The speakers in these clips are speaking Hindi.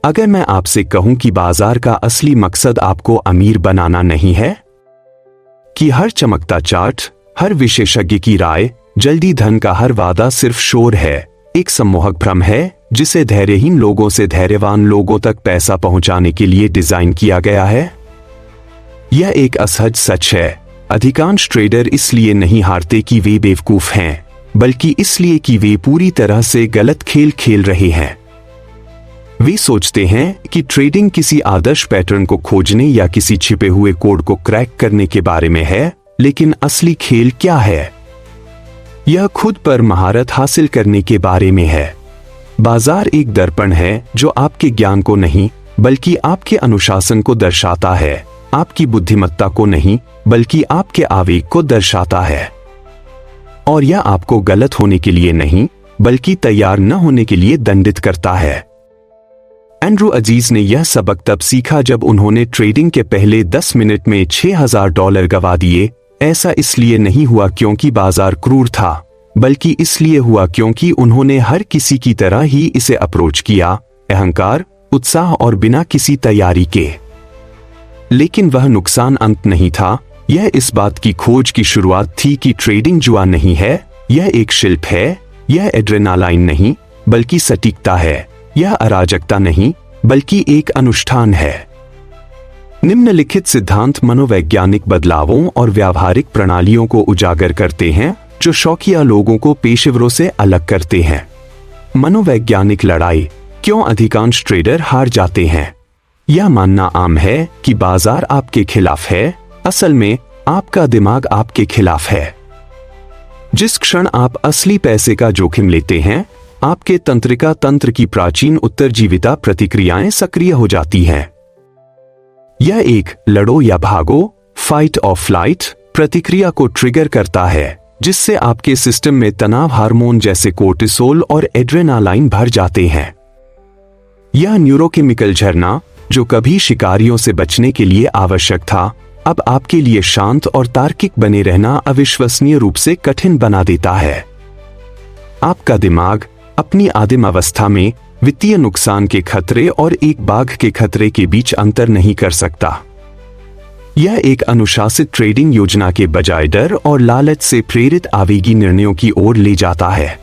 अगर मैं आपसे कहूं कि बाजार का असली मकसद आपको अमीर बनाना नहीं है, कि हर चमकता चार्ट, हर विशेषज्ञ की राय, जल्दी धन का हर वादा सिर्फ शोर है, एक सम्मोहक भ्रम है जिसे धैर्यहीन लोगों से धैर्यवान लोगों तक पैसा पहुंचाने के लिए डिजाइन किया गया है, यह एक असहज सच है। अधिकांश ट्रेडर इसलिए नहीं हारते कि वे बेवकूफ हैं, बल्कि इसलिए कि वे पूरी तरह से गलत खेल खेल रहे हैं। वे सोचते हैं कि ट्रेडिंग किसी आदर्श पैटर्न को खोजने या किसी छिपे हुए कोड को क्रैक करने के बारे में है, लेकिन असली खेल क्या है? यह खुद पर महारत हासिल करने के बारे में है। बाजार एक दर्पण है जो आपके ज्ञान को नहीं, बल्कि आपके अनुशासन को दर्शाता है, आपकी बुद्धिमत्ता को नहीं, बल्कि आपके आवेग को दर्शाता है। और यह आपको गलत होने के लिए नहीं, बल्कि तैयार न होने के लिए दंडित करता है। एंड्रू अजीज ने यह सबक तब सीखा जब उन्होंने ट्रेडिंग के पहले 10 मिनट में $6000 गंवा दिए। ऐसा इसलिए नहीं हुआ क्योंकि बाजार क्रूर था, बल्कि इसलिए हुआ क्योंकि उन्होंने हर किसी की तरह ही इसे अप्रोच किया, अहंकार, उत्साह और बिना किसी तैयारी के। लेकिन वह नुकसान अंत नहीं था, यह इस बात की खोज की शुरुआत थी कि ट्रेडिंग जुआ नहीं है, यह एक शिल्प है, यह एड्रेनालाइन नहीं, बल्कि सटीकता है, यह अराजकता नहीं, बल्कि एक अनुष्ठान है। निम्नलिखित सिद्धांत मनोवैज्ञानिक बदलावों और व्यावहारिक प्रणालियों को उजागर करते हैं जो शौकिया लोगों को पेशेवरों से अलग करते हैं। मनोवैज्ञानिक लड़ाई, क्यों अधिकांश ट्रेडर हार जाते हैं? यह मानना आम है कि बाजार आपके खिलाफ है, असल में आपका दिमाग आपके खिलाफ है। जिस क्षण आप असली पैसे का जोखिम लेते हैं, आपके तंत्रिका तंत्र की प्राचीन उत्तरजीविता प्रतिक्रियाएं सक्रिय हो जाती हैं। यह एक लड़ो या भागो, फाइट और फ्लाइट प्रतिक्रिया को ट्रिगर करता है, जिससे आपके सिस्टम में तनाव हार्मोन जैसे कोर्टिसोल और एड्रेनालाइन भर जाते हैं। यह न्यूरोकेमिकल झरना, जो कभी शिकारियों से बचने के लिए आवश्यक था, अब आपके लिए शांत और तार्किक बने रहना अविश्वसनीय रूप से कठिन बना देता है। आपका दिमाग अपनी आदिम अवस्था में वित्तीय नुकसान के खतरे और एक बाघ के खतरे के बीच अंतर नहीं कर सकता। यह एक अनुशासित ट्रेडिंग योजना के बजाय डर और लालच से प्रेरित आवेगी निर्णयों की ओर ले जाता है।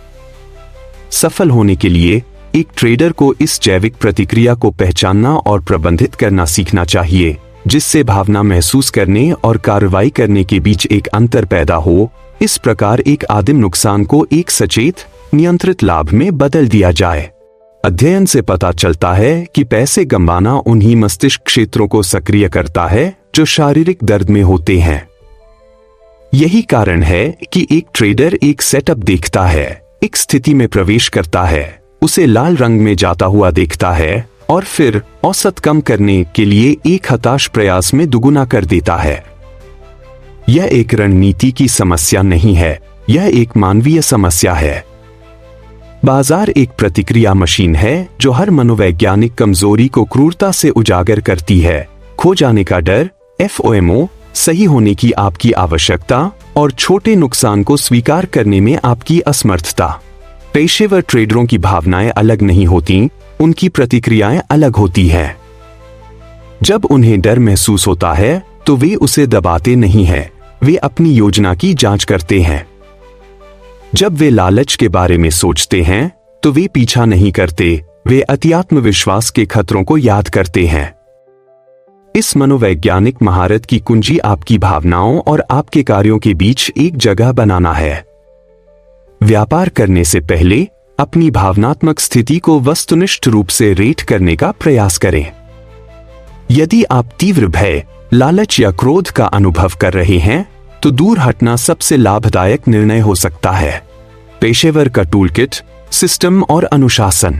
सफल होने के लिए एक ट्रेडर को इस जैविक प्रतिक्रिया को पहचानना और प्रबंधित करना सीखना चाहिए, जिससे भावना महसूस करने और कार्रवाई करने के बीच एक अंतर पैदा हो। इस प्रकार एक आदिम नुकसान को एक सचेत, नियंत्रित लाभ में बदल दिया जाए। अध्ययन से पता चलता है कि पैसे गंवाना उन्हीं मस्तिष्क क्षेत्रों को सक्रिय करता है जो शारीरिक दर्द में होते हैं। यही कारण है कि एक ट्रेडर एक सेटअप देखता है, एक स्थिति में प्रवेश करता है, उसे लाल रंग में जाता हुआ देखता है और फिर औसत कम करने के लिए एक हताश प्रयास में दुगुना कर देता है। यह एक रणनीति की समस्या नहीं है, यह एक मानवीय समस्या है। बाजार एक प्रतिक्रिया मशीन है जो हर मनोवैज्ञानिक कमजोरी को क्रूरता से उजागर करती है। खो जाने का डर, FOMO, सही होने की आपकी आवश्यकता और छोटे नुकसान को स्वीकार करने में आपकी असमर्थता। पेशेवर ट्रेडरों की भावनाएं अलग नहीं होती, उनकी प्रतिक्रियाएं अलग होती हैं। जब उन्हें डर महसूस होता है तो वे उसे दबाते नहीं हैं, वे अपनी योजना की जांच करते हैं। जब वे लालच के बारे में सोचते हैं तो वे पीछा नहीं करते, वे अतिआत्म विश्वास के खतरों को याद करते हैं। इस मनोवैज्ञानिक महारत की कुंजी आपकी भावनाओं और आपके कार्यों के बीच एक जगह बनाना है। व्यापार करने से पहले अपनी भावनात्मक स्थिति को वस्तुनिष्ठ रूप से रेट करने का प्रयास करें। यदि आप तीव्र भय, लालच या क्रोध का अनुभव कर रहे हैं तो दूर हटना सबसे लाभदायक निर्णय हो सकता है। पेशेवर का टूलकिट, सिस्टम और अनुशासन।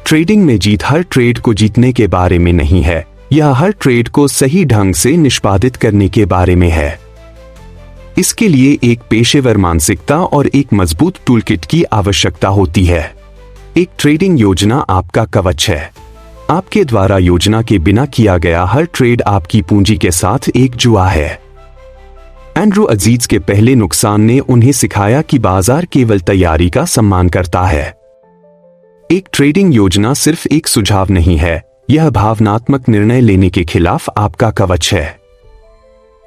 ट्रेडिंग में जीत हर ट्रेड को जीतने के बारे में नहीं है, यह हर ट्रेड को सही ढंग से निष्पादित करने के बारे में है। इसके लिए एक पेशेवर मानसिकता और एक मजबूत टूलकिट की आवश्यकता होती है। एक ट्रेडिंग योजना आपका कवच है। आपके द्वारा योजना के बिना किया गया हर ट्रेड आपकी पूंजी के साथ एक जुआ है। एंड्रू अजीज के पहले नुकसान ने उन्हें सिखाया कि बाजार केवल तैयारी का सम्मान करता है। एक ट्रेडिंग योजना सिर्फ एक सुझाव नहीं है, यह भावनात्मक निर्णय लेने के खिलाफ आपका कवच है।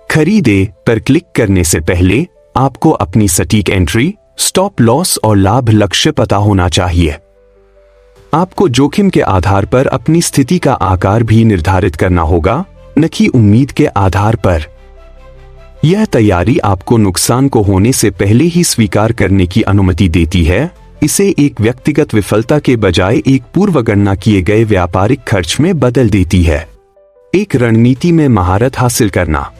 खरीदे पर क्लिक करने से पहले आपको अपनी सटीक एंट्री, स्टॉप लॉस और लाभ लक्ष्य पता होना चाहिए। आपको जोखिम के आधार पर अपनी स्थिति का आकार भी निर्धारित करना होगा, न कि उम्मीद के आधार पर। यह तैयारी आपको नुकसान को होने से पहले ही स्वीकार करने की अनुमति देती है, इसे एक व्यक्तिगत विफलता के बजाय एक पूर्वगणना किए गए व्यापारिक खर्च में बदल देती है। एक रणनीति में महारत हासिल करना।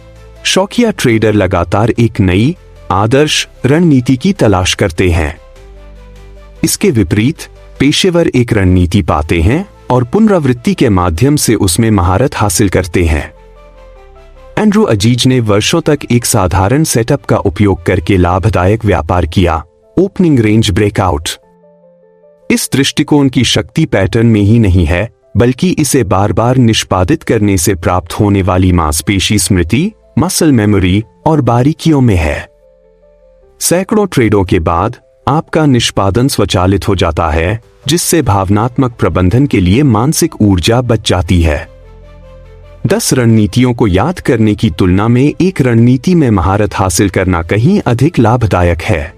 शौकिया ट्रेडर लगातार एक नई, आदर्श रणनीति की तलाश करते हैं। इसके विपरीत पेशेवर एक रणनीति पाते हैं और पुनरावृत्ति के माध्यम से उसमें महारत हासिल करते हैं। एंड्रू अजीज ने वर्षों तक एक साधारण सेटअप का उपयोग करके लाभदायक व्यापार किया, ओपनिंग रेंज ब्रेकआउट। इस दृष्टिकोण की शक्ति पैटर्न में ही नहीं है, बल्कि इसे बार बार निष्पादित करने से प्राप्त होने वाली मांसपेशी स्मृति, मसल मेमोरी और बारीकियों में है। सैकड़ों ट्रेडों के बाद आपका निष्पादन स्वचालित हो जाता है, जिससे भावनात्मक प्रबंधन के लिए मानसिक ऊर्जा बच जाती है। 10 रणनीतियों को याद करने की तुलना में एक रणनीति में महारत हासिल करना कहीं अधिक लाभदायक है।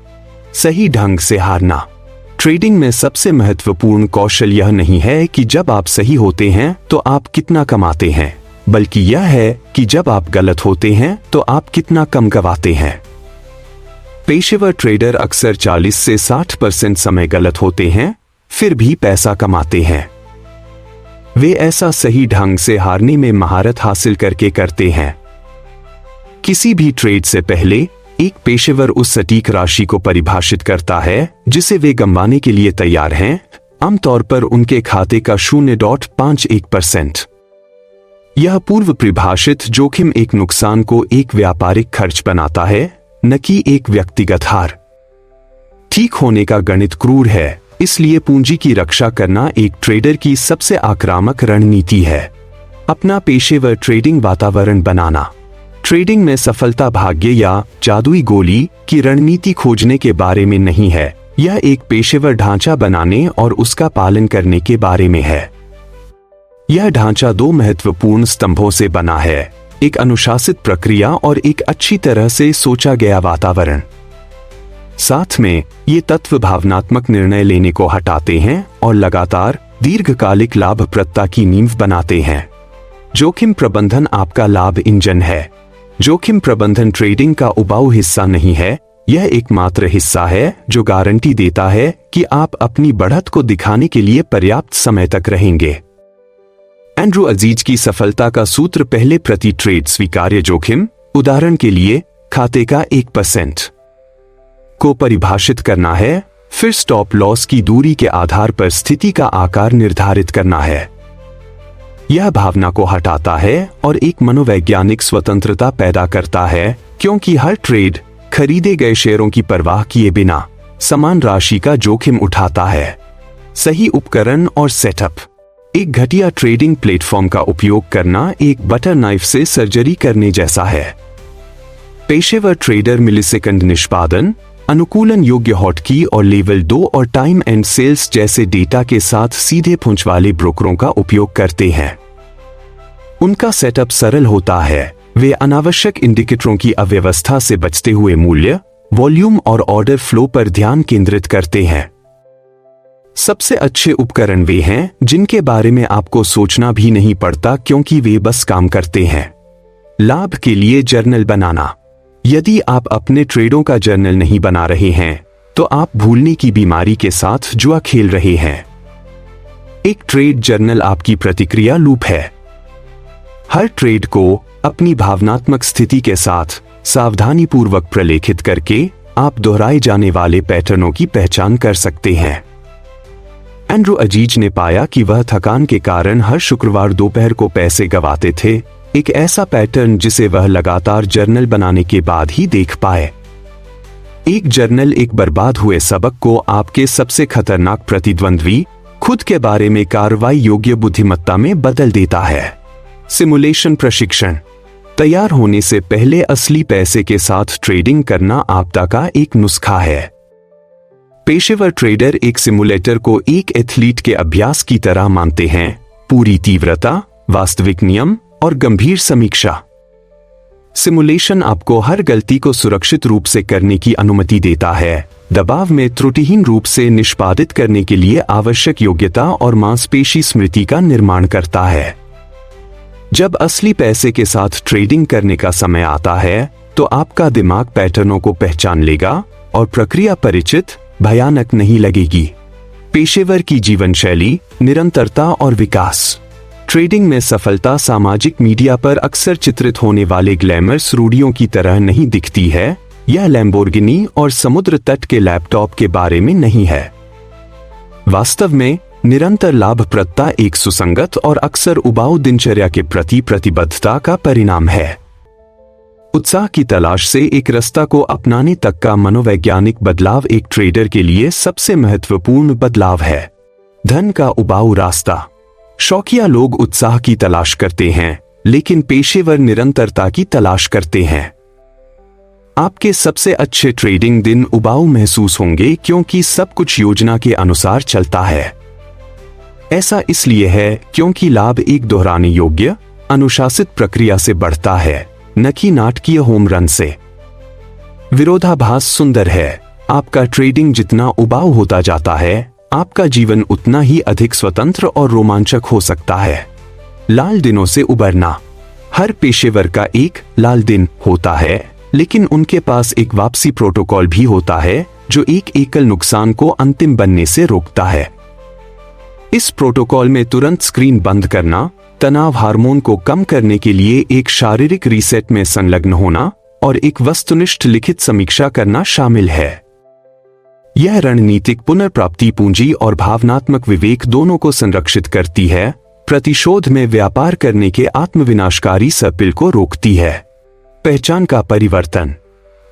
सही ढंग से हारना। ट्रेडिंग में सबसे महत्वपूर्ण कौशल यह नहीं है कि जब आप सही होते हैं तो आप कितना कमाते हैं, बल्कि यह है कि जब आप गलत होते हैं तो आप कितना कम गंवाते हैं। पेशेवर ट्रेडर अक्सर 40 से 60% समय गलत होते हैं, फिर भी पैसा कमाते हैं। वे ऐसा सही ढंग से हारने में महारत हासिल करके करते हैं। किसी भी ट्रेड से पहले एक पेशेवर उस सटीक राशि को परिभाषित करता है जिसे वे गंवाने के लिए तैयार हैं, आमतौर पर उनके खाते का 0.51%। यह पूर्व परिभाषित जोखिम एक नुकसान को एक व्यापारिक खर्च बनाता है, न कि एक व्यक्तिगत हार। ठीक होने का गणित क्रूर है, इसलिए पूंजी की रक्षा करना एक ट्रेडर की सबसे आक्रामक रणनीति है। अपना पेशेवर ट्रेडिंग वातावरण बनाना। ट्रेडिंग में सफलता भाग्य या जादुई गोली की रणनीति खोजने के बारे में नहीं है, यह एक पेशेवर ढांचा बनाने और उसका पालन करने के बारे में है। यह ढांचा 2 महत्वपूर्ण स्तंभों से बना है, एक अनुशासित प्रक्रिया और एक अच्छी तरह से सोचा गया वातावरण। साथ में ये तत्व भावनात्मक निर्णय लेने को हटाते हैं और लगातार दीर्घकालिक लाभप्रदता की नींव बनाते हैं। जोखिम प्रबंधन आपका लाभ इंजन है। जोखिम प्रबंधन ट्रेडिंग का उबाऊ हिस्सा नहीं है, यह एकमात्र हिस्सा है जो गारंटी देता है कि आप अपनी बढ़त को दिखाने के लिए पर्याप्त समय तक रहेंगे। एंड्रू अजीज की सफलता का सूत्र पहले प्रति ट्रेड स्वीकार्य जोखिम, उदाहरण के लिए खाते का 1% को परिभाषित करना है, फिर स्टॉप लॉस की दूरी के आधार पर स्थिति का आकार निर्धारित करना है। यह भावना को हटाता है और एक मनोवैज्ञानिक स्वतंत्रता पैदा करता है, क्योंकि हर ट्रेड खरीदे गए शेयरों की परवाह किए बिना समान राशि का जोखिम उठाता है। सही उपकरण और सेटअप। एक घटिया ट्रेडिंग प्लेटफॉर्म का उपयोग करना एक बटर नाइफ से सर्जरी करने जैसा है। पेशेवर ट्रेडर मिलीसेकंड निष्पादन, अनुकूलन योग्य हॉटकी और लेवल 2 और टाइम एंड सेल्स जैसे डेटा के साथ सीधे पूंछ वाले ब्रोकरों का उपयोग करते हैं। उनका सेटअप सरल होता है, वे अनावश्यक इंडिकेटरों की अव्यवस्था से बचते हुए मूल्य, वॉल्यूम और ऑर्डर फ्लो पर ध्यान केंद्रित करते हैं। सबसे अच्छे उपकरण वे हैं जिनके बारे में आपको सोचना भी नहीं पड़ता, क्योंकि वे बस काम करते हैं। लाभ के लिए जर्नल बनाना। यदि आप अपने ट्रेडों का जर्नल नहीं बना रहे हैं तो आप भूलने की बीमारी के साथ जुआ खेल रहे हैं। एक ट्रेड जर्नल आपकी प्रतिक्रिया लूप है। हर ट्रेड को अपनी भावनात्मक स्थिति के साथ सावधानीपूर्वक प्रलेखित करके आप दोहराए जाने वाले पैटर्नों की पहचान कर सकते हैं। एंड्रू अजीज ने पाया कि वह थकान के कारण हर शुक्रवार दोपहर को पैसे गंवाते थे, एक ऐसा पैटर्न जिसे वह लगातार जर्नल बनाने के बाद ही देख पाए। एक जर्नल एक बर्बाद हुए सबक को आपके सबसे खतरनाक प्रतिद्वंद्वी, खुद के बारे में कार्रवाई योग्य बुद्धिमत्ता में बदल देता है। सिमुलेशन प्रशिक्षण। तैयार होने से पहले असली पैसे के साथ ट्रेडिंग करना आपदा का एक नुस्खा है। पेशेवर ट्रेडर एक सिमुलेटर को एक एथलीट के अभ्यास की तरह मानते हैं, पूरी तीव्रता, वास्तविक नियम और गंभीर समीक्षा। सिमुलेशन आपको हर गलती को सुरक्षित रूप से करने की अनुमति देता है, दबाव में त्रुटिहीन रूप से निष्पादित करने के लिए आवश्यक योग्यता और मांसपेशी स्मृति का निर्माण करता है। जब असली पैसे के साथ ट्रेडिंग करने का समय आता है तो आपका दिमाग पैटर्नों को पहचान लेगा और प्रक्रिया परिचित, भयानक नहीं लगेगी। पेशेवर की जीवन शैली, निरंतरता और विकास। ट्रेडिंग में सफलता सामाजिक मीडिया पर अक्सर चित्रित होने वाले ग्लैमरस रूढ़ियों की तरह नहीं दिखती है। यह लैम्बोर्गिनी और समुद्र तट के लैपटॉप के बारे में नहीं है। वास्तव में निरंतर लाभप्रदता एक सुसंगत और अक्सर उबाऊ दिनचर्या के प्रति प्रतिबद्धता का परिणाम है। उत्साह की तलाश से एक रास्ता को अपनाने तक का मनोवैज्ञानिक बदलाव एक ट्रेडर के लिए सबसे महत्वपूर्ण बदलाव है। धन का उबाऊ रास्ता। शौकिया लोग उत्साह की तलाश करते हैं, लेकिन पेशेवर निरंतरता की तलाश करते हैं। आपके सबसे अच्छे ट्रेडिंग दिन उबाऊ महसूस होंगे क्योंकि सब कुछ योजना के अनुसार चलता है। ऐसा इसलिए है क्योंकि लाभ एक दोहराने योग्य, अनुशासित प्रक्रिया से बढ़ता है, न कि नाटकीय होम रन से। विरोधाभास सुंदर है। आपका ट्रेडिंग जितना उबाऊ होता जाता है, आपका जीवन उतना ही अधिक स्वतंत्र और रोमांचक हो सकता है। लाल दिनों से उबरना। हर पेशेवर का एक लाल दिन होता है, लेकिन उनके पास एक वापसी प्रोटोकॉल भी होता है जो एक एकल नुकसान को अंतिम बनने से रोकता है। इस प्रोटोकॉल में तुरंत स्क्रीन बंद करना, तनाव हार्मोन को कम करने के लिए एक शारीरिक रीसेट में संलग्न होना और एक वस्तुनिष्ठ लिखित समीक्षा करना शामिल है। यह रणनीतिक पुनर्प्राप्ति पूंजी और भावनात्मक विवेक दोनों को संरक्षित करती है, प्रतिशोध में व्यापार करने के आत्मविनाशकारी सर्पिल को रोकती है। पहचान का परिवर्तन।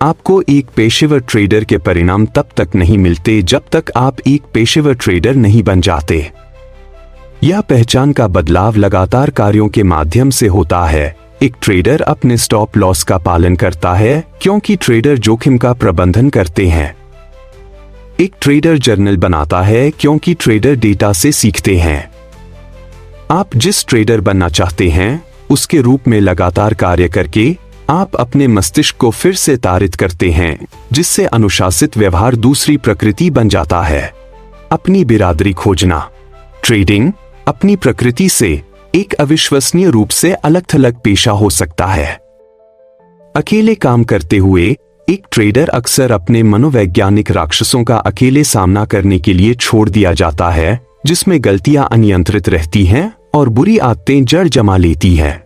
आपको एक पेशेवर ट्रेडर के परिणाम तब तक नहीं मिलते जब तक आप एक पेशेवर ट्रेडर नहीं बन जाते। यह पहचान का बदलाव लगातार कार्यों के माध्यम से होता है। एक ट्रेडर अपने स्टॉप लॉस का पालन करता है क्योंकि ट्रेडर जोखिम का प्रबंधन करते हैं। एक ट्रेडर जर्नल बनाता है क्योंकि ट्रेडर डेटा से सीखते हैं। आप जिस ट्रेडर बनना चाहते हैं उसके रूप में लगातार कार्य करके आप अपने मस्तिष्क को फिर से तारित करते हैं, जिससे अनुशासित व्यवहार दूसरी प्रकृति बन जाता है। अपनी बिरादरी खोजना। ट्रेडिंग अपनी प्रकृति से एक अविश्वसनीय रूप से अलग-थलग पेशा हो सकता है। अकेले काम करते हुए एक ट्रेडर अक्सर अपने मनोवैज्ञानिक राक्षसों का अकेले सामना करने के लिए छोड़ दिया जाता है, जिसमें गलतियां अनियंत्रित रहती हैं और बुरी आदतें जड़ जमा लेती हैं।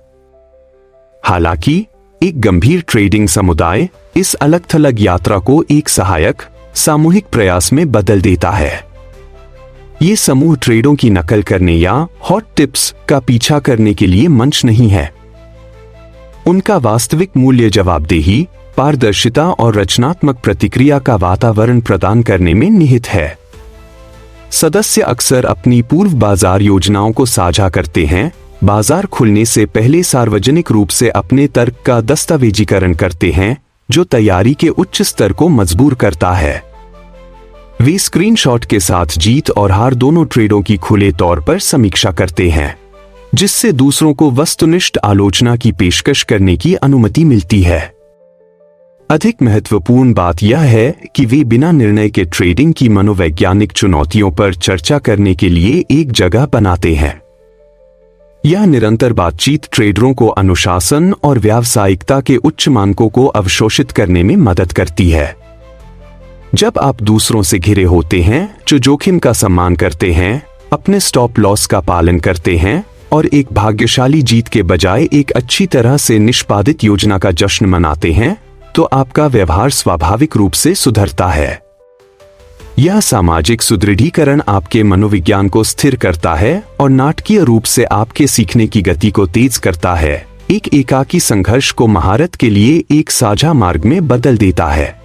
हालांकि एक गंभीर ट्रेडिंग समुदाय इस अलग-थलग यात्रा को एक सहायक, सामूहिक प्रयास में बदल देता है। ये समूह ट्रेडों की नकल करने या हॉट टिप्स का पीछा करने के लिए मंच नहीं है। उनका वास्तविक मूल्य जवाबदेही, पारदर्शिता और रचनात्मक प्रतिक्रिया का वातावरण प्रदान करने में निहित है। सदस्य अक्सर अपनी पूर्व बाजार योजनाओं को साझा करते हैं, बाजार खुलने से पहले सार्वजनिक रूप से अपने तर्क का दस्तावेजीकरण करते हैं, जो तैयारी के उच्च स्तर को मजबूर करता है। वे स्क्रीनशॉट के साथ जीत और हार दोनों ट्रेडों की खुले तौर पर समीक्षा करते हैं, जिससे दूसरों को वस्तुनिष्ठ आलोचना की पेशकश करने की अनुमति मिलती है। अधिक महत्वपूर्ण बात यह है कि वे बिना निर्णय के ट्रेडिंग की मनोवैज्ञानिक चुनौतियों पर चर्चा करने के लिए एक जगह बनाते हैं। यह निरंतर बातचीत ट्रेडरों को अनुशासन और व्यावसायिकता के उच्च मानकों को अवशोषित करने में मदद करती है। जब आप दूसरों से घिरे होते हैं जो जोखिम का सम्मान करते हैं, अपने स्टॉप लॉस का पालन करते हैं और एक भाग्यशाली जीत के बजाय एक अच्छी तरह से निष्पादित योजना का जश्न मनाते हैं, तो आपका व्यवहार स्वाभाविक रूप से सुधरता है। यह सामाजिक सुदृढ़ीकरण आपके मनोविज्ञान को स्थिर करता है और नाटकीय रूप से आपके सीखने की गति को तेज करता है। एक एकाकी संघर्ष को महारत के लिए एक साझा मार्ग में बदल देता है।